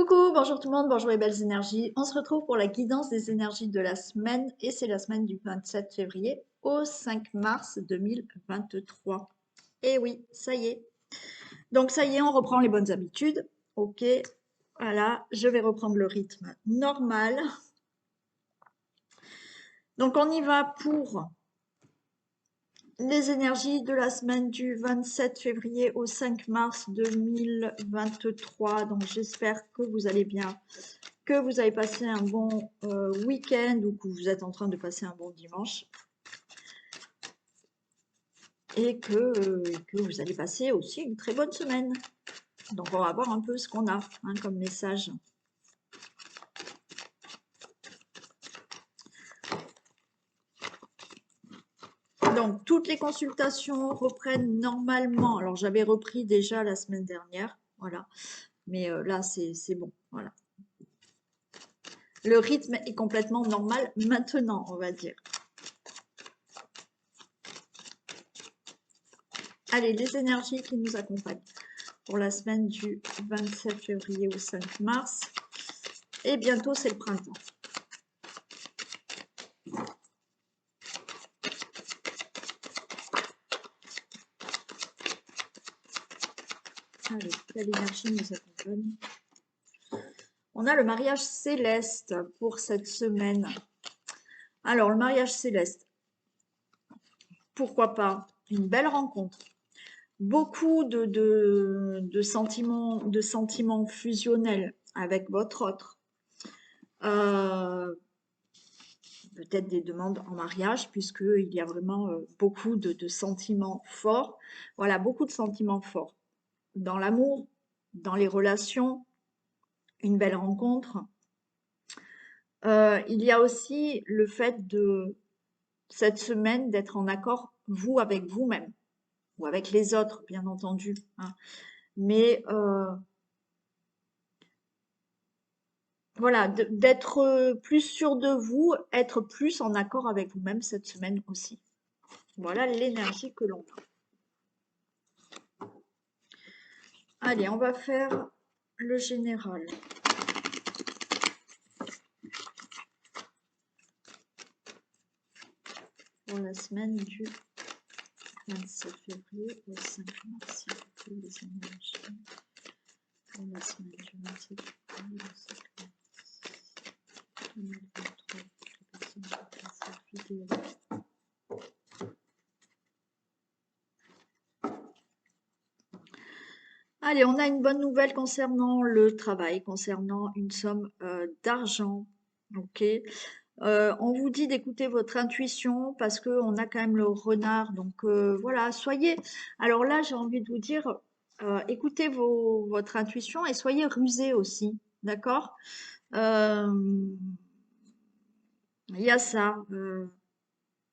Coucou, bonjour tout le monde, bonjour les belles énergies. On se retrouve pour la guidance des énergies de la semaine et c'est la semaine du 27 février au 5 mars 2023. Et oui, ça y est. Donc ça y est, on reprend les bonnes habitudes. Ok, voilà, je vais reprendre le rythme normal. Donc on y va pour les énergies de la semaine du 27 février au 5 mars 2023. Donc j'espère que vous allez bien, que vous avez passé un bon week-end ou que vous êtes en train de passer un bon dimanche et que vous allez passer aussi une très bonne semaine. Donc on va voir un peu ce qu'on a comme message. Donc toutes les consultations reprennent normalement. Alors j'avais repris déjà la semaine dernière, voilà. Mais là c'est bon, voilà. Le rythme est complètement normal maintenant, on va dire. Allez, les énergies qui nous accompagnent pour la semaine du 27 février au 5 mars. Et bientôt, c'est le printemps. Allez, quelle énergie nous accompagne? On a le mariage céleste pour cette semaine. Alors, le mariage céleste, pourquoi pas? Une belle rencontre. Beaucoup de sentiments fusionnels avec votre autre. Peut-être des demandes en mariage, puisqu'il y a vraiment beaucoup de sentiments forts. Voilà, beaucoup de sentiments forts. Dans l'amour, dans les relations, une belle rencontre. Il y a aussi le fait de cette semaine d'être en accord, vous, avec vous-même, ou avec les autres, bien entendu. Hein. Mais voilà, d'être plus sûr de vous, être plus en accord avec vous-même cette semaine aussi. Voilà l'énergie que l'on a. Allez, on va faire le général. Pour la semaine du 27 février au 5 mars, les énergies. Pour la semaine du 27 février au 5 mars 2023, les personnes qui regardent cette vidéo. Allez, on a une bonne nouvelle concernant le travail, concernant une somme d'argent. Ok. On vous dit d'écouter votre intuition parce qu'on a quand même le renard. Donc voilà, soyez. Alors là, j'ai envie de vous dire, écoutez votre intuition et soyez rusés aussi. D'accord? Il y a ça.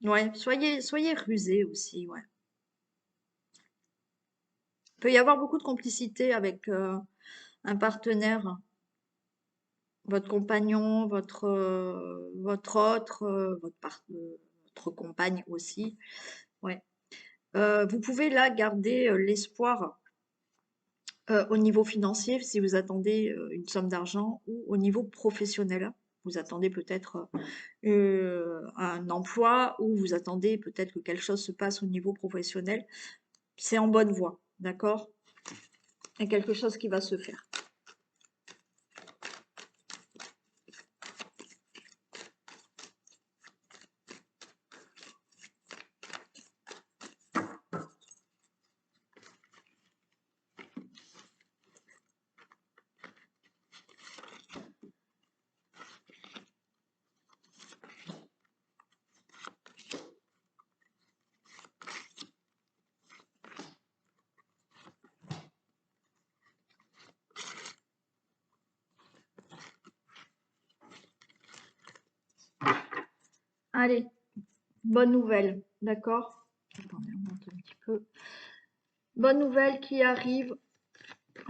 Ouais, soyez rusés aussi. Ouais. Il peut y avoir beaucoup de complicité avec un partenaire, votre compagnon, votre autre, votre compagne aussi. Ouais. Vous pouvez là garder l'espoir au niveau financier si vous attendez une somme d'argent ou au niveau professionnel. Vous attendez peut-être un emploi ou vous attendez peut-être que quelque chose se passe au niveau professionnel. C'est en bonne voie, d'accord? Il y a quelque chose qui va se faire. Allez, bonne nouvelle, d'accord? Attendez, on monte un petit peu. Bonne nouvelle qui arrive,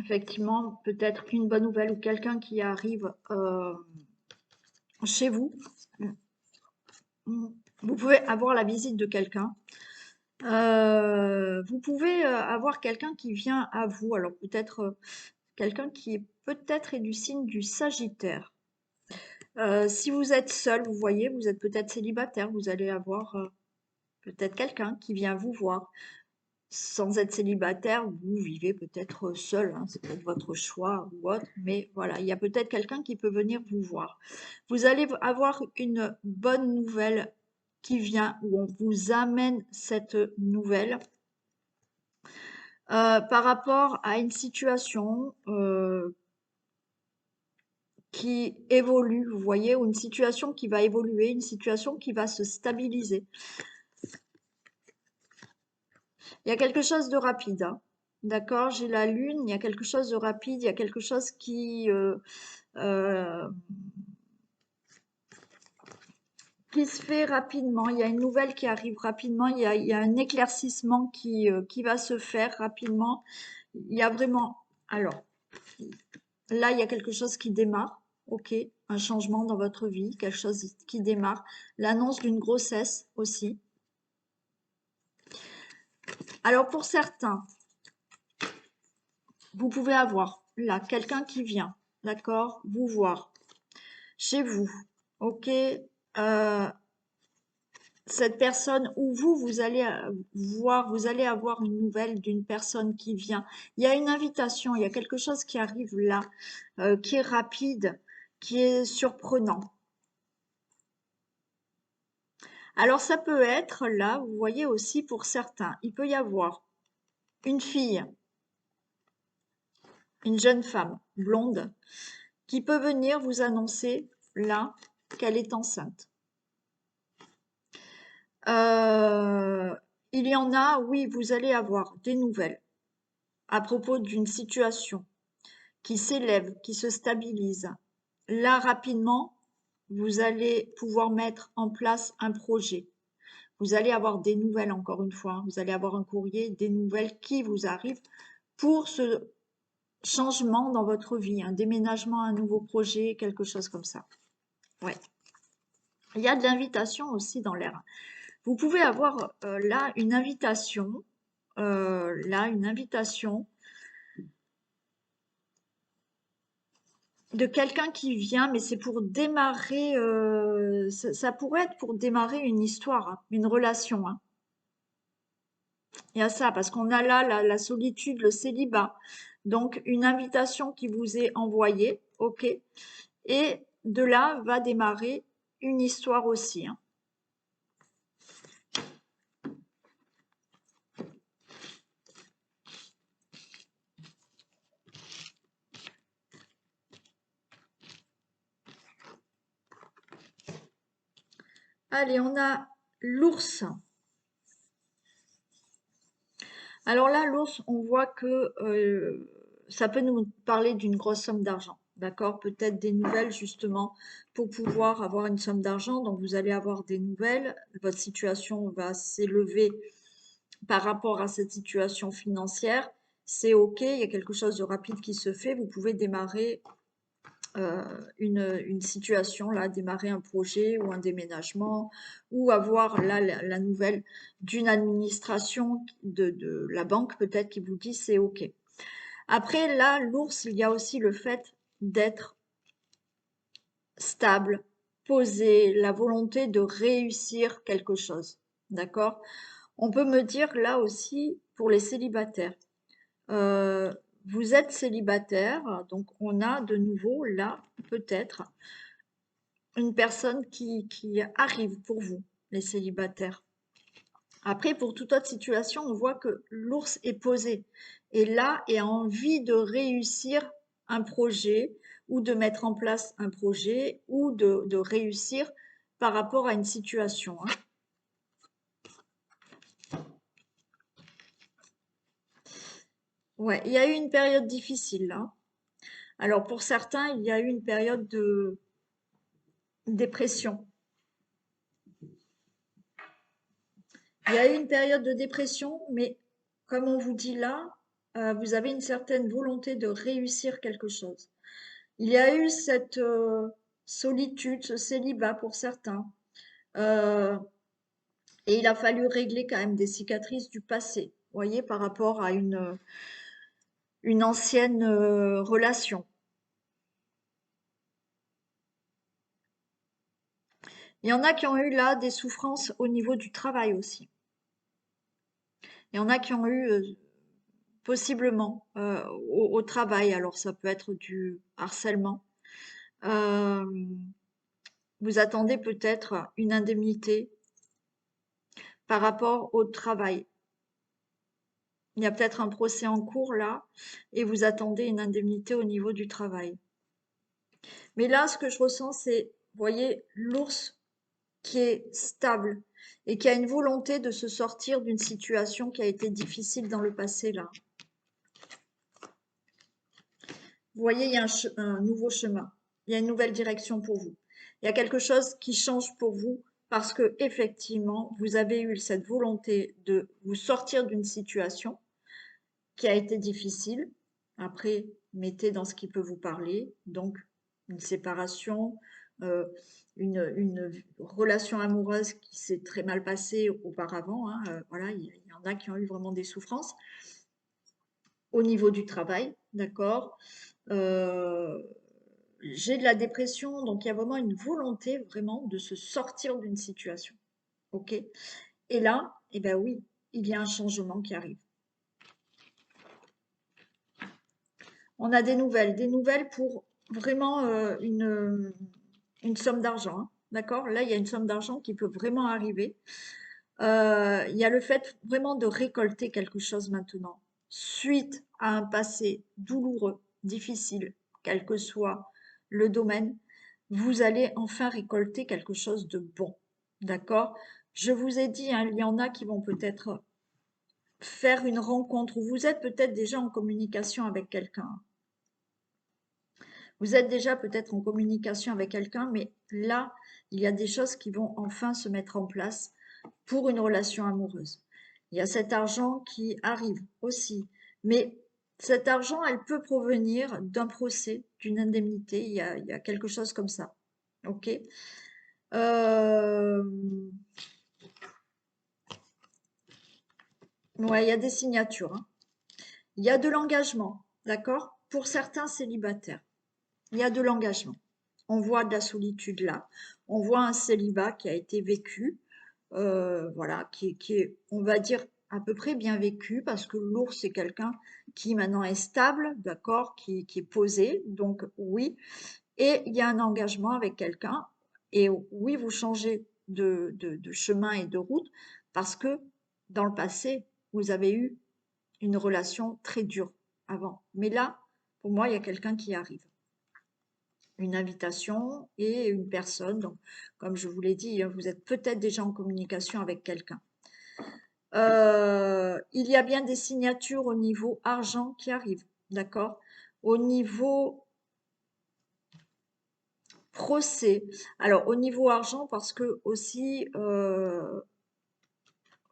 effectivement, peut-être une bonne nouvelle ou quelqu'un qui arrive chez vous. Vous pouvez avoir la visite de quelqu'un. Vous pouvez avoir quelqu'un qui vient à vous. Alors peut-être quelqu'un qui est peut-être est du signe du Sagittaire. Si vous êtes seul, vous voyez, vous êtes peut-être célibataire, vous allez avoir peut-être quelqu'un qui vient vous voir. Sans être célibataire, vous vivez peut-être seul, hein, c'est peut-être votre choix ou autre, mais voilà, il y a peut-être quelqu'un qui peut venir vous voir. Vous allez avoir une bonne nouvelle qui vient, où on vous amène cette nouvelle par rapport à une situation qui évolue, vous voyez, ou une situation qui va évoluer, une situation qui va se stabiliser. Il y a quelque chose de rapide, hein. D'accord? J'ai la lune, il y a quelque chose de rapide, il y a quelque chose euh, qui se fait rapidement. Il y a une nouvelle qui arrive rapidement, il y a un éclaircissement qui va se faire rapidement. Il y a vraiment... Alors, là, il y a quelque chose qui démarre, ok? Un changement dans votre vie, quelque chose qui démarre. L'annonce d'une grossesse aussi. Alors, pour certains, vous pouvez avoir là quelqu'un qui vient, d'accord, vous voir chez vous, ok, cette personne ou vous allez voir, vous allez avoir une nouvelle d'une personne qui vient. Il y a une invitation, il y a quelque chose qui arrive là, qui est rapide, qui est surprenant. Alors ça peut être là, vous voyez aussi pour certains, il peut y avoir une fille, une jeune femme blonde, qui peut venir vous annoncer là qu'elle est enceinte. Il y en a, oui, vous allez avoir des nouvelles à propos d'une situation qui s'élève, qui se stabilise. Là, rapidement, vous allez pouvoir mettre en place un projet. Vous allez avoir des nouvelles, encore une fois, hein. Vous allez avoir un courrier, des nouvelles qui vous arrivent pour ce changement dans votre vie, un déménagement, un nouveau projet, quelque chose comme ça. Ouais. Il y a de l'invitation aussi dans l'air. Vous pouvez avoir là une invitation, de quelqu'un qui vient, mais c'est pour démarrer, ça pourrait être pour démarrer une histoire, hein, une relation, hein. Il y a ça, parce qu'on a là la solitude, le célibat. Donc, une invitation qui vous est envoyée, ok, et de là va démarrer une histoire aussi, hein. Allez, on a l'ours. Alors là, l'ours, on voit que ça peut nous parler d'une grosse somme d'argent, d'accord? Peut-être des nouvelles justement pour pouvoir avoir une somme d'argent. Donc vous allez avoir des nouvelles, votre situation va s'élever par rapport à cette situation financière. C'est OK, il y a quelque chose de rapide qui se fait. Vous pouvez démarrer une situation, là, démarrer un projet ou un déménagement, ou avoir là la nouvelle d'une administration de la banque peut-être qui vous dit c'est OK. Après, là, l'ours, il y a aussi le fait d'être stable, posé, la volonté de réussir quelque chose. D'accord? On peut me dire là aussi pour les célibataires. Euh, Vous êtes célibataire, donc on a de nouveau là peut-être une personne qui arrive pour vous, les célibataires. Après, pour toute autre situation, on voit que l'ours est posé et là et a envie de réussir un projet ou de mettre en place un projet ou de réussir par rapport à une situation, hein. Ouais, il y a eu une période difficile là. Alors pour certains, il y a eu une période de dépression. Il y a eu une période de dépression, mais comme on vous dit là, vous avez une certaine volonté de réussir quelque chose. Il y a eu cette solitude, ce célibat pour certains, euh, et il a fallu régler quand même des cicatrices du passé, vous voyez, par rapport à une ancienne relation. Il y en a qui ont eu là des souffrances au niveau du travail aussi. Il y en a qui ont eu possiblement au travail, alors ça peut être du harcèlement. Euh, vous attendez peut-être une indemnité par rapport au travail. Il y a peut-être un procès en cours là et vous attendez une indemnité au niveau du travail. Mais là, ce que je ressens, c'est, vous voyez, l'ours qui est stable et qui a une volonté de se sortir d'une situation qui a été difficile dans le passé là. Vous voyez, il y a un nouveau chemin, il y a une nouvelle direction pour vous. Il y a quelque chose qui change pour vous parce que effectivement, vous avez eu cette volonté de vous sortir d'une situation qui a été difficile. Après, mettez dans ce qui peut vous parler, donc une séparation, euh, une relation amoureuse qui s'est très mal passée auparavant, hein, voilà, il y en a qui ont eu vraiment des souffrances au niveau du travail, d'accord. Euh, j'ai de la dépression, donc il y a vraiment une volonté vraiment de se sortir d'une situation, ok. Et là, eh ben oui, il y a un changement qui arrive. On a des nouvelles pour vraiment une somme d'argent, hein, d'accord? Là, il y a une somme d'argent qui peut vraiment arriver. Il y a le fait vraiment de récolter quelque chose maintenant, suite à un passé douloureux, difficile, quel que soit le domaine, vous allez enfin récolter quelque chose de bon, d'accord? Je vous ai dit, hein, il y en a qui vont peut-être faire une rencontre, ou vous êtes peut-être déjà en communication avec quelqu'un. Vous êtes déjà peut-être en communication avec quelqu'un, mais là, il y a des choses qui vont enfin se mettre en place pour une relation amoureuse. Il y a cet argent qui arrive aussi, mais cet argent, elle peut provenir d'un procès, d'une indemnité, il y a quelque chose comme ça. Ok. Euh, ouais, il y a des signatures, hein. Il y a de l'engagement, d'accord? Pour certains célibataires, il y a de l'engagement. On voit de la solitude là. On voit un célibat qui a été vécu, voilà, qui est, on va dire, à peu près bien vécu, parce que l'ours, c'est quelqu'un qui maintenant est stable, d'accord, qui est posé, donc oui. Et il y a un engagement avec quelqu'un, et oui, vous changez de chemin et de route, parce que dans le passé, vous avez eu une relation très dure avant. Mais là, pour moi, il y a quelqu'un qui arrive, une invitation et une personne. Donc, comme je vous l'ai dit, hein, vous êtes peut-être déjà en communication avec quelqu'un. Il y a bien des signatures au niveau argent qui arrivent, d'accord? Au niveau procès. Alors, au niveau argent, parce que aussi,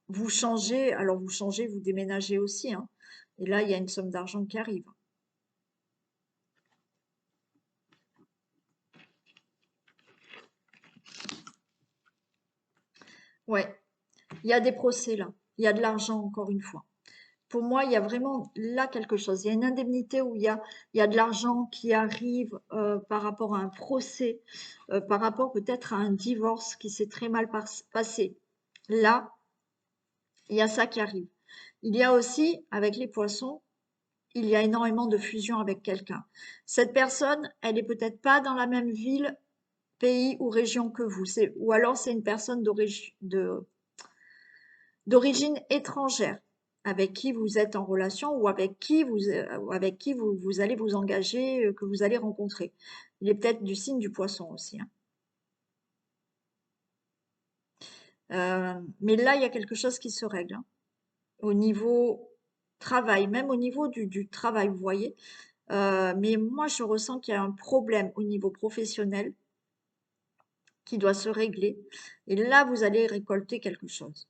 vous changez, alors vous changez, vous déménagez aussi, hein. Et là, il y a une somme d'argent qui arrive. Ouais, il y a des procès là. Il y a de l'argent encore une fois. Pour moi, il y a vraiment là quelque chose. Il y a une indemnité où il y a de l'argent qui arrive par rapport à un procès, par rapport peut-être à un divorce qui s'est très mal passé. Là, il y a ça qui arrive. Il y a aussi, avec les poissons, il y a énormément de fusion avec quelqu'un. Cette personne, elle est peut-être pas dans la même ville, pays ou région que vous. Ou alors c'est une personne d'origine étrangère avec qui vous êtes en relation ou avec qui vous allez vous engager, que vous allez rencontrer. Il est peut-être du signe du poisson aussi, hein. Mais là, il y a quelque chose qui se règle, hein. Au niveau travail, même au niveau du travail, vous voyez. Mais moi, je ressens qu'il y a un problème au niveau professionnel qui doit se régler. Et là, vous allez récolter quelque chose.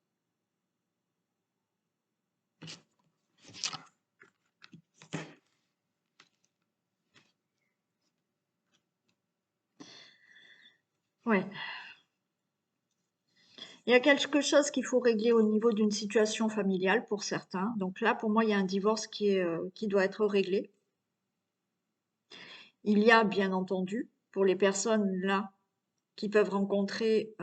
Ouais. Il y a quelque chose qu'il faut régler au niveau d'une situation familiale pour certains. Donc là, pour moi, il y a un divorce qui doit être réglé. Il y a, bien entendu, pour les personnes là qui peuvent rencontrer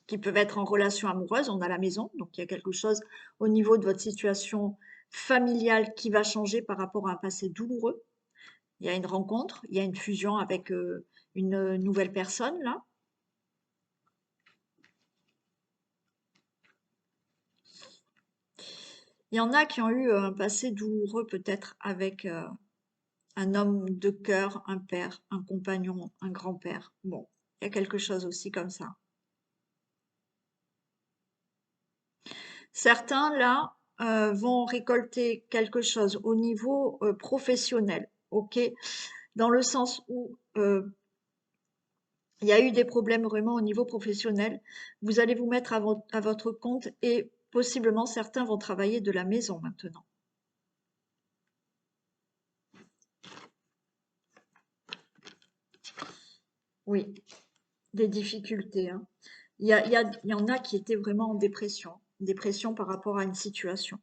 qui peuvent être en relation amoureuse, on a la maison, donc il y a quelque chose au niveau de votre situation familiale qui va changer par rapport à un passé douloureux. Il y a une rencontre, il y a une fusion avec une nouvelle personne là. Il y en a qui ont eu un passé douloureux peut-être avec un homme de cœur, un père, un compagnon, un grand-père. Bon, il y a quelque chose aussi comme ça. Certains, là, vont récolter quelque chose au niveau professionnel, ok? Dans le sens où il y a eu des problèmes vraiment au niveau professionnel. Vous allez vous mettre à votre compte et possiblement certains vont travailler de la maison maintenant. Oui, des difficultés, hein. Il y en a qui étaient vraiment en dépression par rapport à une situation.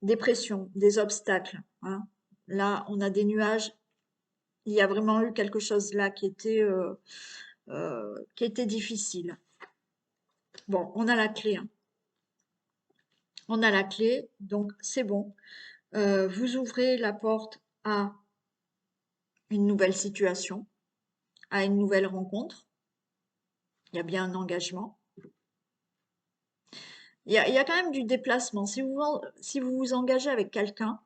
Dépression, des obstacles, hein. Là, on a des nuages. Il y a vraiment eu quelque chose là qui était difficile. Bon, on a la clé, hein. On a la clé, donc c'est bon. Vous ouvrez la porte à une nouvelle situation, à une nouvelle rencontre. Il y a bien un engagement. Il y a quand même du déplacement. Si vous vous engagez avec quelqu'un,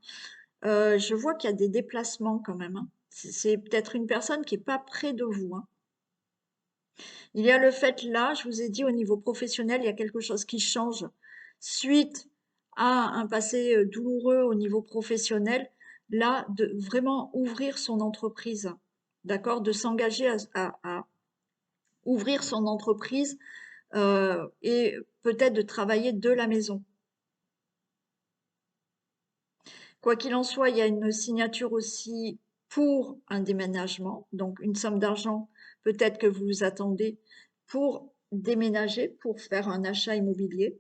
je vois qu'il y a des déplacements quand même, hein. C'est peut-être une personne qui n'est pas près de vous, hein. Il y a le fait là, je vous ai dit au niveau professionnel, il y a quelque chose qui change suite à un passé douloureux au niveau professionnel. Là, de vraiment ouvrir son entreprise, d'accord, de s'engager à ouvrir son entreprise et peut-être de travailler de la maison. Quoi qu'il en soit, il y a une signature aussi pour un déménagement, donc une somme d'argent peut-être que vous attendez pour déménager, pour faire un achat immobilier.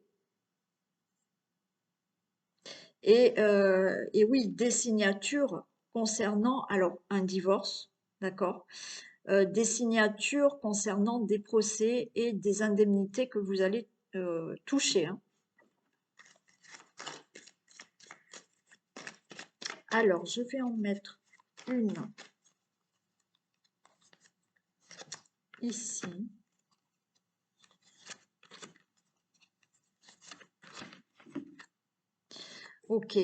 Et oui, des signatures concernant, alors un divorce, d'accord, des signatures concernant des procès et des indemnités que vous allez toucher, hein. Alors, je vais en mettre une ici. Ok.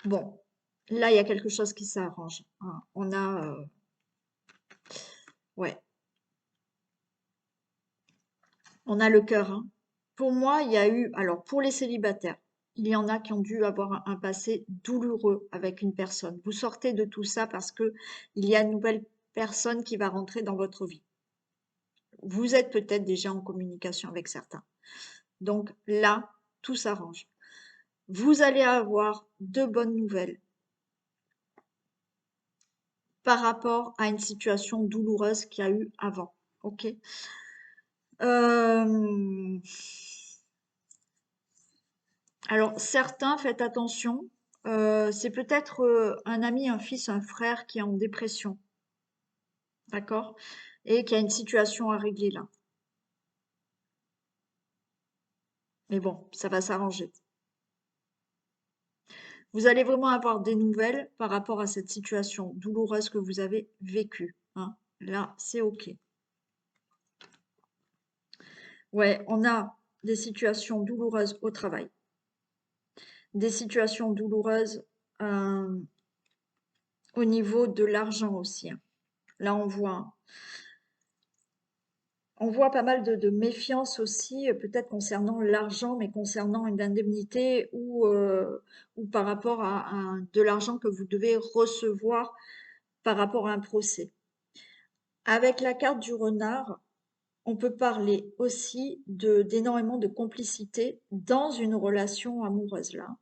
Bon, là, il y a quelque chose qui s'arrange, hein. On a, ouais, on a le cœur, hein. Pour moi, il y a eu, alors pour les célibataires, il y en a qui ont dû avoir un passé douloureux avec une personne. Vous sortez de tout ça parce que il y a une nouvelle personne qui va rentrer dans votre vie. Vous êtes peut-être déjà en communication avec certains. Donc là, tout s'arrange. Vous allez avoir de bonnes nouvelles par rapport à une situation douloureuse qu'il y a eu avant. Ok. Euh, Alors, certains, faites attention, c'est peut-être un ami, un fils, un frère qui est en dépression, d'accord? Et qui a une situation à régler là. Mais bon, ça va s'arranger. Vous allez vraiment avoir des nouvelles par rapport à cette situation douloureuse que vous avez vécue, hein. Là, c'est OK. Ouais, on a des situations douloureuses au travail, des situations douloureuses euh, au niveau de l'argent aussi, hein. Là, on voit pas mal de méfiance aussi, peut-être concernant l'argent, mais concernant une indemnité ou par rapport à de l'argent que vous devez recevoir par rapport à un procès. Avec la carte du renard, on peut parler aussi d'énormément de complicité dans une relation amoureuse là.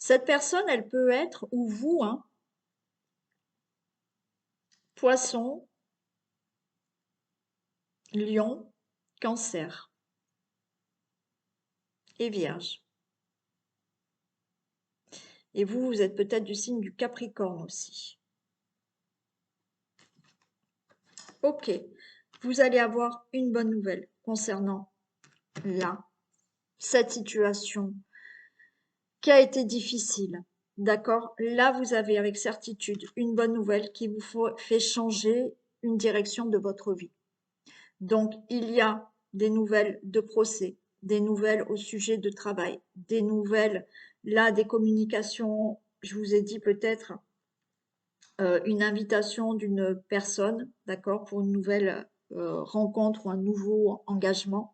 Cette personne, elle peut être, ou vous, hein, Poisson, Lion, Cancer et Vierge. Et vous, vous êtes peut-être du signe du Capricorne aussi. Ok, vous allez avoir une bonne nouvelle concernant là, cette situation qui a été difficile. D'accord? Là, vous avez avec certitude une bonne nouvelle qui vous fait changer une direction de votre vie. Donc, il y a des nouvelles de procès, des nouvelles au sujet de travail, des nouvelles, là, des communications, je vous ai dit peut-être une invitation d'une personne, d'accord, pour une nouvelle rencontre ou un nouveau engagement.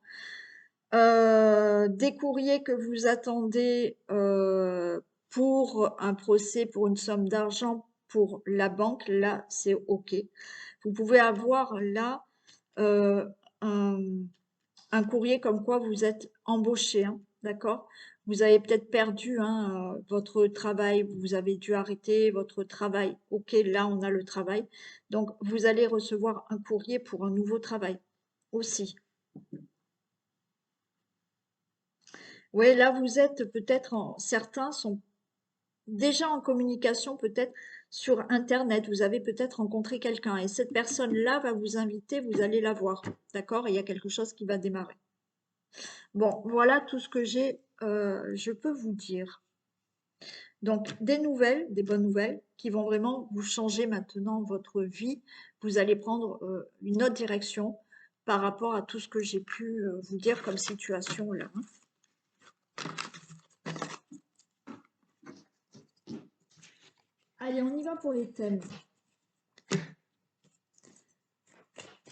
Des courriers que vous attendez pour un procès, pour une somme d'argent pour la banque, là, c'est OK. Vous pouvez avoir là euh, un, un courrier comme quoi vous êtes embauché, hein, d'accord? Vous avez peut-être perdu hein, votre travail, vous avez dû arrêter votre travail. OK, là, on a le travail. Donc, vous allez recevoir un courrier pour un nouveau travail aussi. Oui, là, vous êtes peut-être, certains sont déjà en communication peut-être sur Internet. Vous avez peut-être rencontré quelqu'un et cette personne-là va vous inviter, vous allez la voir. D'accord? Et il y a quelque chose qui va démarrer. Bon, voilà tout ce que je peux vous dire. Donc, des nouvelles, des bonnes nouvelles qui vont vraiment vous changer maintenant votre vie. Vous allez prendre une autre direction par rapport à tout ce que j'ai pu vous dire comme situation là, hein. Allez, on y va pour les thèmes.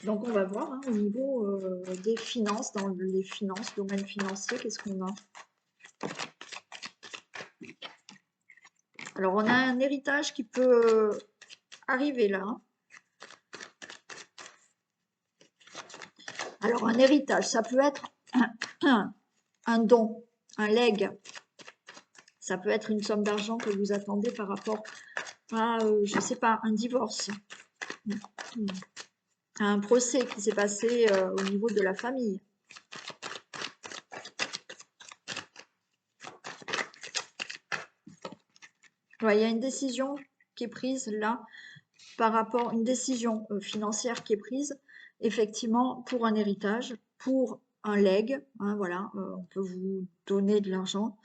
Donc, on va voir hein, au niveau des finances, dans les finances, domaine financier, qu'est-ce qu'on a? Alors, on a un héritage qui peut arriver là, hein. Alors, un héritage, ça peut être un don, un legs. Ça peut être une somme d'argent que vous attendez par rapport à, je ne sais pas, un divorce, à un procès qui s'est passé au niveau de la famille. Ouais, il y a une décision qui est prise là par rapport, une décision financière qui est prise effectivement pour un héritage, pour un legs, hein, voilà, on peut vous donner de l'argent.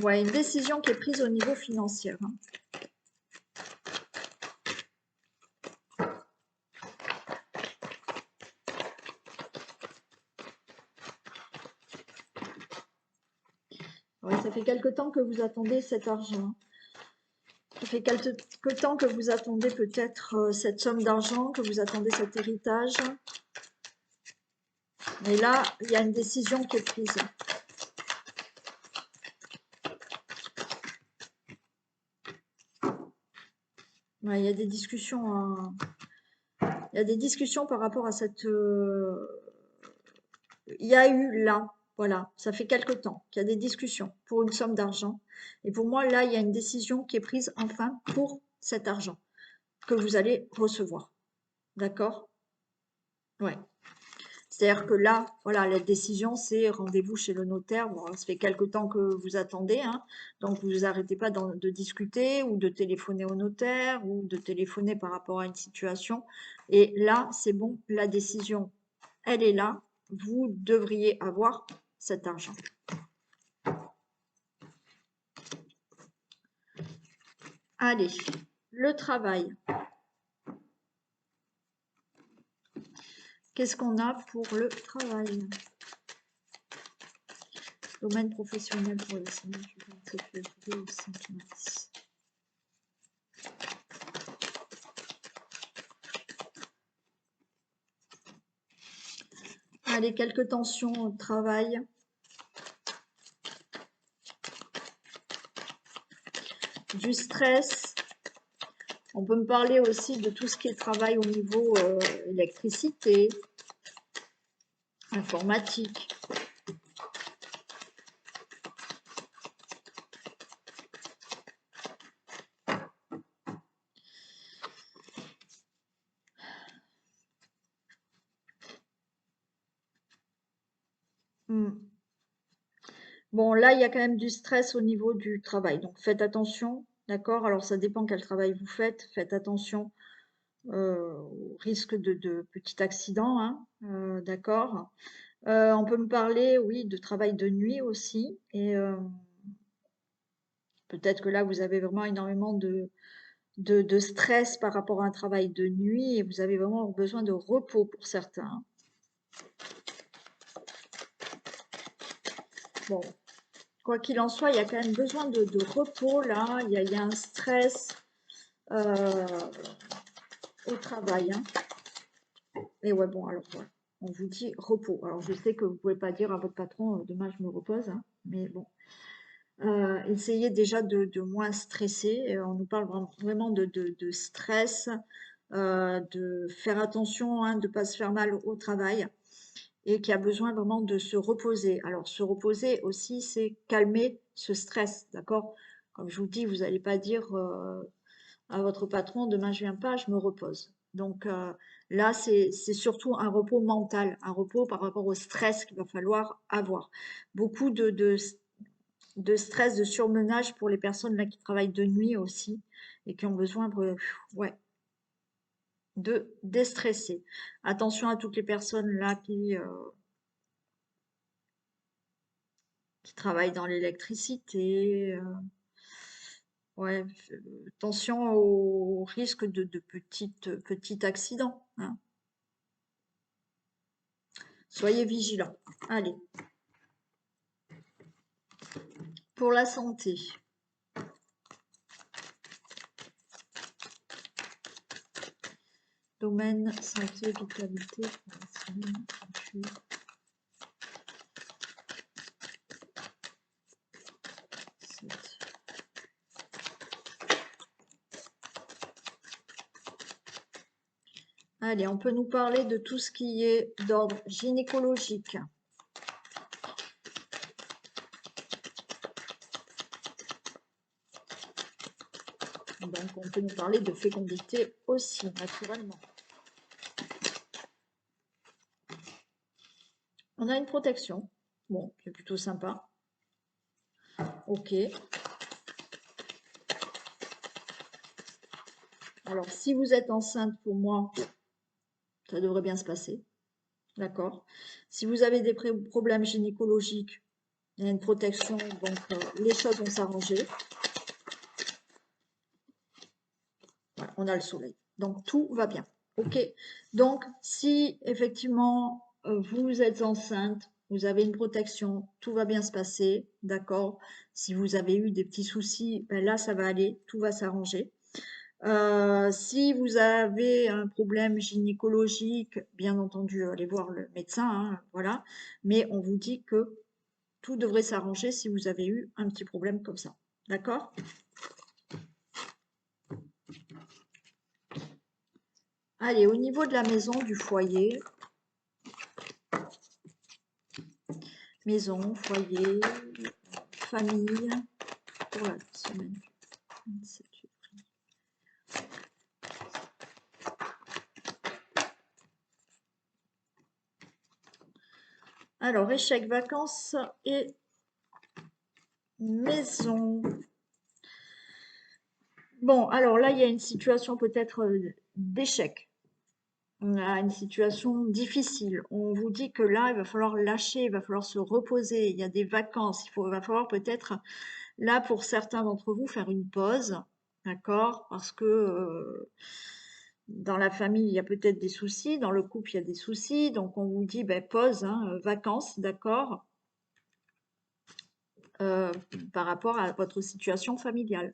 Ouais, une décision qui est prise au niveau financier, hein. Ouais, ça fait quelque temps que vous attendez cet argent. Ça fait quelque temps que vous attendez peut-être cette somme d'argent, que vous attendez cet héritage. Mais là, il y a une décision qui est prise. Ouais, il y a des discussions, hein. Il y a des discussions par rapport à cette... Il y a eu là, voilà, ça fait quelque temps qu'il y a des discussions pour une somme d'argent. Et pour moi, là, il y a une décision qui est prise enfin pour cet argent que vous allez recevoir. D'accord? Ouais. C'est-à-dire que là, voilà, la décision, c'est rendez-vous chez le notaire. Bon, ça fait quelque temps que vous attendez, hein, donc vous n'arrêtez pas de discuter ou de téléphoner au notaire ou de téléphoner par rapport à une situation. Et là, c'est bon, la décision, elle est là. Vous devriez avoir cet argent. Allez, le travail. Qu'est-ce qu'on a pour le travail? Domaine professionnel pour les sécurité au 5 mars. Allez, quelques tensions au travail. Du stress. On peut me parler aussi de tout ce qui est travail au niveau électricité, informatique. Hmm. Bon, là, il y a quand même du stress au niveau du travail. Donc, faites attention, d'accord? Alors, ça dépend quel travail vous faites. Faites attention au risque de petits accidents, hein, d'accord? On peut me parler, oui, de travail de nuit aussi. Et peut-être que là, vous avez vraiment énormément de stress par rapport à un travail de nuit et vous avez vraiment besoin de repos pour certains, hein. Bon, quoi qu'il en soit, il y a quand même besoin de repos là. Il y a un stress euh, au travail, hein. Et ouais, bon, alors ouais, on vous dit repos. Alors je sais que vous pouvez pas dire à votre patron, demain je me repose, hein, mais bon. Essayez déjà de moins stresser. On nous parle vraiment de stress, de faire attention, hein, de ne pas se faire mal au travail et qui a besoin vraiment de se reposer. Alors, se reposer aussi, c'est calmer ce stress, d'accord? Comme je vous dis, vous n'allez pas dire à votre patron, demain je viens pas, je me repose. Donc là, c'est surtout un repos mental, un repos par rapport au stress qu'il va falloir avoir. Beaucoup de stress, de surmenage pour les personnes là qui travaillent de nuit aussi et qui ont besoin ouais, de déstresser. Attention à toutes les personnes là qui travaillent dans l'électricité. Ouais, attention au risque de petits accidents, hein. Soyez vigilants. Allez, pour la santé. Domaine santé, vitalité, pour la semaine 38, 7. Allez, on peut nous parler de tout ce qui est d'ordre gynécologique. Donc, on peut nous parler de fécondité aussi, naturellement. On a une protection. Bon, c'est plutôt sympa. Ok. Alors, si vous êtes enceinte, pour moi, ça devrait bien se passer. D'accord. Si vous avez des problèmes gynécologiques, il y a une protection, donc les choses vont s'arranger. Voilà, on a le soleil. Donc, tout va bien. OK. Donc, si effectivement vous êtes enceinte, vous avez une protection, tout va bien se passer. D'accord. Si vous avez eu des petits soucis, ben là, ça va aller, tout va s'arranger. Si vous avez un problème gynécologique, bien entendu, allez voir le médecin, hein, voilà. Mais on vous dit que tout devrait s'arranger si vous avez eu un petit problème comme ça. D'accord? Allez, au niveau de la maison, du foyer, maison, foyer, famille, pour la semaine du 27 février. Alors, échec, vacances et maison. Bon, alors là, il y a une situation peut-être d'échec. On a une situation difficile. On vous dit que là, il va falloir lâcher, il va falloir se reposer. Il y a des vacances. Il va falloir peut-être, là, pour certains d'entre vous, faire une pause. D'accord? Parce que dans la famille, il y a peut-être des soucis. Dans le couple, il y a des soucis. Donc, on vous dit, ben, pause, hein, vacances, d'accord? euh, Par rapport à votre situation familiale.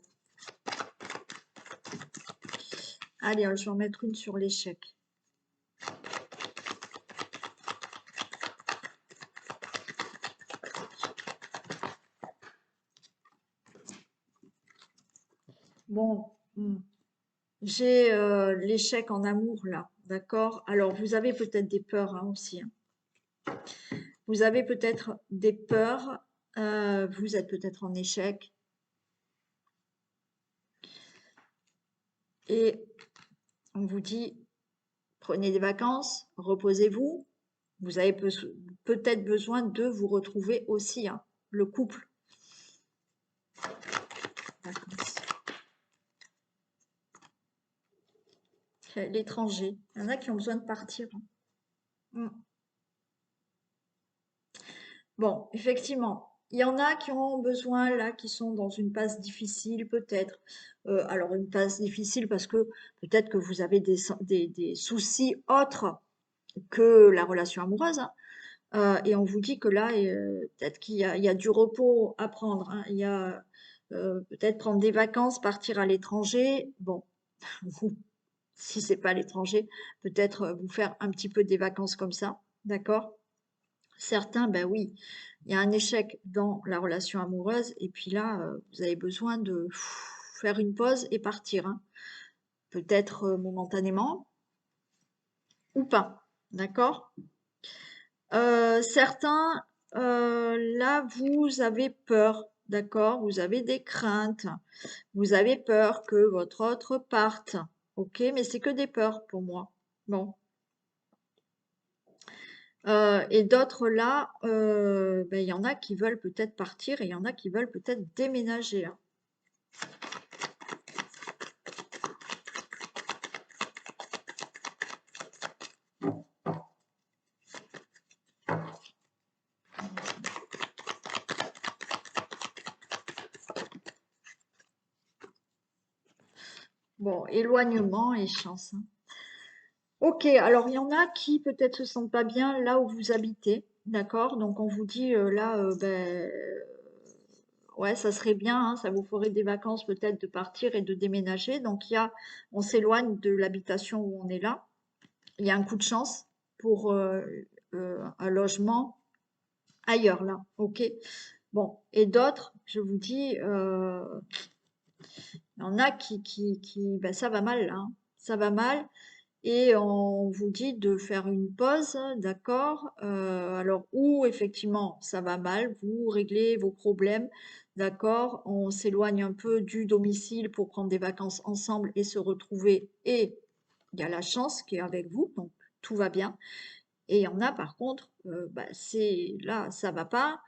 Allez, je vais en mettre une sur l'échec. Bon, j'ai l'échec en amour là, d'accord? Alors, vous avez peut-être des peurs hein, aussi, hein. Vous avez peut-être des peurs, vous êtes peut-être en échec et on vous dit prenez des vacances, reposez-vous. Vous avez peut-être besoin de vous retrouver aussi, hein, le couple. Vacances. L'étranger. Il y en a qui ont besoin de partir. Mm. Bon, effectivement, il y en a qui ont besoin, là, qui sont dans une passe difficile, peut-être. Alors, une passe difficile parce que peut-être que vous avez des soucis autres que la relation amoureuse, hein. Et on vous dit que là, peut-être il y a du repos à prendre, hein. Il y a peut-être prendre des vacances, partir à l'étranger. Bon, vous, si c'est pas à l'étranger, peut-être vous faire un petit peu des vacances comme ça, d'accord? Certains, ben oui, il y a un échec dans la relation amoureuse et puis là, vous avez besoin de faire une pause et partir, hein. Peut-être momentanément ou pas, d'accord? Certains, là, vous avez peur, d'accord? Vous avez des craintes, vous avez peur que votre autre parte, ok? Mais c'est que des peurs pour moi. Bon. Et d'autres là, ben, il y en a qui veulent peut-être partir et il y en a qui veulent peut-être déménager, hein. Bon, éloignement et chance, hein. Ok, alors il y en a qui peut-être se sentent pas bien là où vous habitez, d'accord? Donc on vous dit là, ben, ouais, ça serait bien, hein, ça vous ferait des vacances peut-être de partir et de déménager. Donc on s'éloigne de l'habitation où on est là. Il y a un coup de chance pour un logement ailleurs là, ok? Bon, et d'autres, je vous dis, il y en a ben, ça va mal là, hein. Ça va mal. Et on vous dit de faire une pause, d'accord? Alors, où effectivement ça va mal, vous réglez vos problèmes, d'accord? On s'éloigne un peu du domicile pour prendre des vacances ensemble et se retrouver. Et il y a la chance qui est avec vous, donc tout va bien. Et il y en a par contre, bah, c'est là, ça va pas.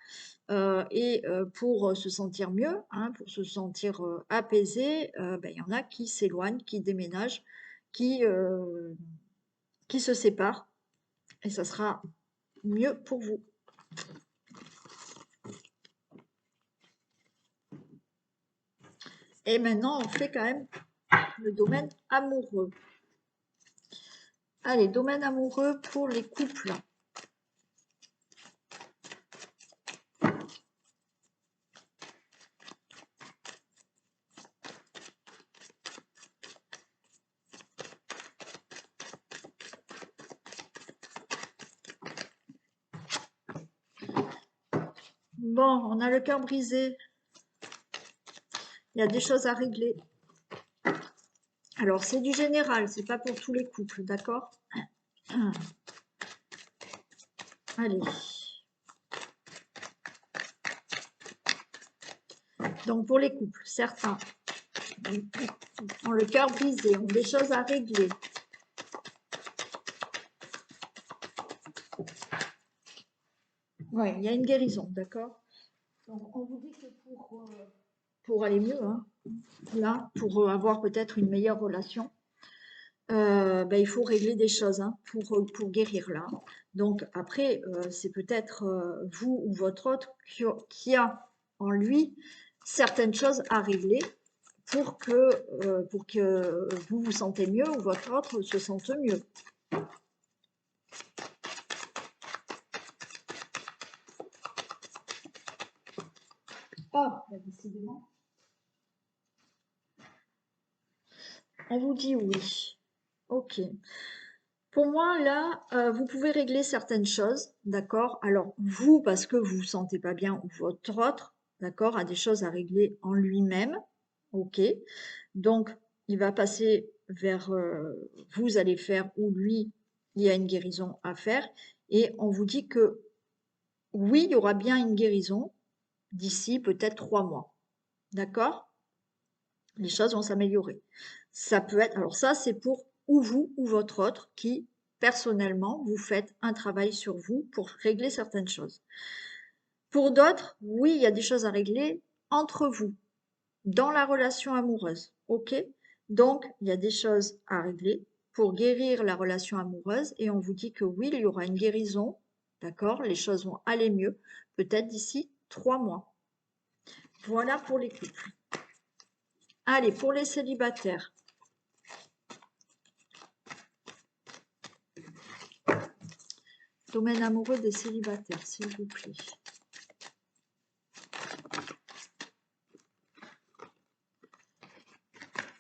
Et pour se sentir mieux, hein, pour se sentir apaisé, bah, il y en a qui s'éloignent, qui déménagent, qui, euh, qui se séparent et ça sera mieux pour vous. Et maintenant, on fait quand même le domaine amoureux. Allez, domaine amoureux pour les couples. Bon, on a le cœur brisé. Il y a des choses à régler. Alors, c'est du général, c'est pas pour tous les couples, d'accord? Allez. Donc, pour les couples, certains ont le cœur brisé, ont des choses à régler. Ouais, il y a une guérison, d'accord? Donc, on vous dit que pour aller mieux, hein, là, pour avoir peut-être une meilleure relation, ben, il faut régler des choses, hein, pour guérir là. Donc après, c'est peut-être vous ou votre autre qui a en lui certaines choses à régler pour que vous vous sentez mieux ou votre autre se sente mieux. Ah, ben, décidément. On vous dit oui. Ok. Pour moi, là, vous pouvez régler certaines choses, d'accord? Alors, vous, parce que vous vous sentez pas bien, ou votre autre, d'accord, a des choses à régler en lui-même, ok? Donc, il va passer vers vous allez faire, ou lui, il y a une guérison à faire. Et on vous dit que oui, il y aura bien une guérison d'ici peut-être 3 mois. D'accord? Les choses vont s'améliorer. Ça peut être, alors ça, c'est pour ou vous ou votre autre qui, personnellement, vous faites un travail sur vous pour régler certaines choses. Pour d'autres, oui, il y a des choses à régler entre vous, dans la relation amoureuse. OK? Donc, il y a des choses à régler pour guérir la relation amoureuse et on vous dit que oui, il y aura une guérison. D'accord? Les choses vont aller mieux, peut-être d'ici 3 mois. Voilà pour les couples. Allez, pour les célibataires. Domaine amoureux des célibataires, s'il vous plaît.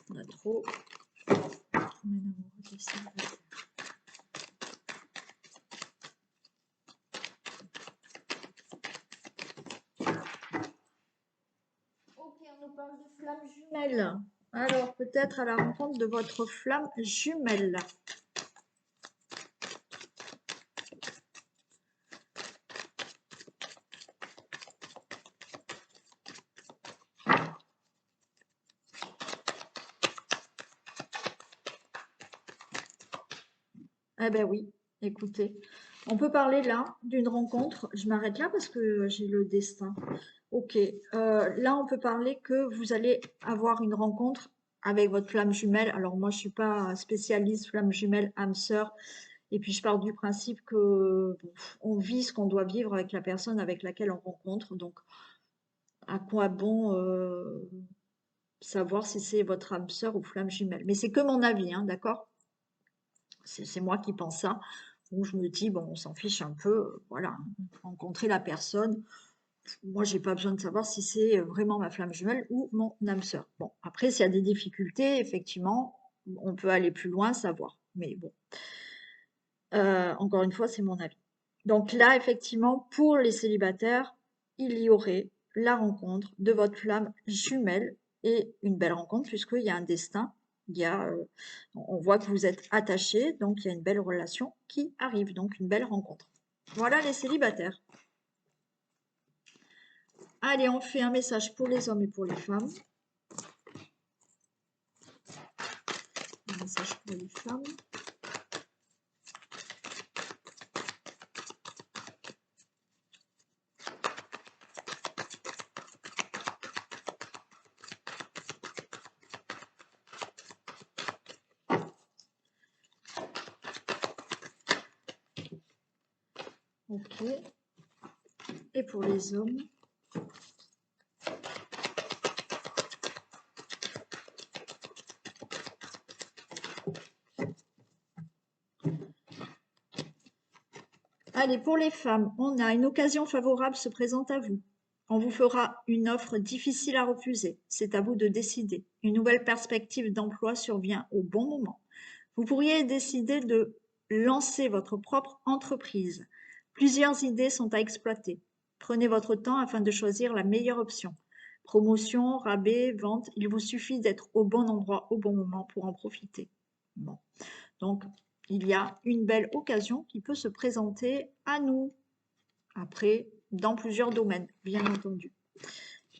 On a trop. Domaine amoureux des célibataires. Ok, on nous parle de flamme jumelle. Alors, peut-être à la rencontre de votre flamme jumelle. Eh ben oui, écoutez, on peut parler là d'une rencontre. Je m'arrête là parce que j'ai le destin. Ok, là on peut parler que vous allez avoir une rencontre avec votre flamme jumelle. Alors moi je suis pas spécialiste flamme jumelle, âme sœur, et puis je pars du principe que bon, on vit ce qu'on doit vivre avec la personne avec laquelle on rencontre. Donc à quoi bon savoir si c'est votre âme sœur ou flamme jumelle? Mais c'est que mon avis, hein, d'accord? C'est moi qui pense ça, où je me dis, bon, on s'en fiche un peu, voilà, rencontrer la personne. Moi, j'ai pas besoin de savoir si c'est vraiment ma flamme jumelle ou mon âme sœur. Bon, après, s'il y a des difficultés, effectivement, on peut aller plus loin, savoir. Mais bon, encore une fois, c'est mon avis. Donc là, effectivement, pour les célibataires, il y aurait la rencontre de votre flamme jumelle et une belle rencontre puisqu'il y a un destin, il y a, on voit que vous êtes attachés, donc il y a une belle relation qui arrive, donc une belle rencontre. Voilà les célibataires. Allez, on fait un message pour les hommes et pour les femmes. Un message pour les femmes. Ok. Et pour les hommes. Allez, pour les femmes, on a une occasion favorable se présente à vous. On vous fera une offre difficile à refuser. C'est à vous de décider. Une nouvelle perspective d'emploi survient au bon moment. Vous pourriez décider de lancer votre propre entreprise. Plusieurs idées sont à exploiter. Prenez votre temps afin de choisir la meilleure option. Promotion, rabais, vente, il vous suffit d'être au bon endroit au bon moment pour en profiter. Bon. Donc, il y a une belle occasion qui peut se présenter à nous. Après, dans plusieurs domaines, bien entendu.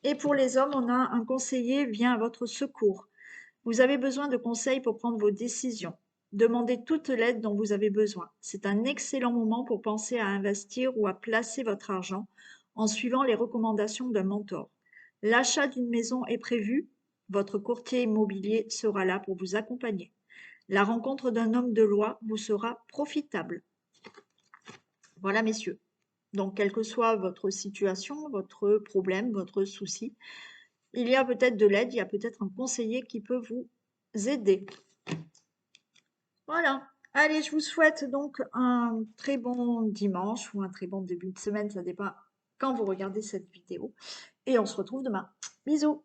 Et pour les hommes, on a un conseiller vient à votre secours. Vous avez besoin de conseils pour prendre vos décisions. Demandez toute l'aide dont vous avez besoin. C'est un excellent moment pour penser à investir ou à placer votre argent en suivant les recommandations d'un mentor. L'achat d'une maison est prévu. Votre courtier immobilier sera là pour vous accompagner. La rencontre d'un homme de loi vous sera profitable. Voilà, messieurs. Donc, quelle que soit votre situation, votre problème, votre souci, il y a peut-être de l'aide, il y a peut-être un conseiller qui peut vous aider. Voilà. Allez, je vous souhaite donc un très bon dimanche ou un très bon début de semaine, ça dépend quand vous regardez cette vidéo. Et on se retrouve demain. Bisous!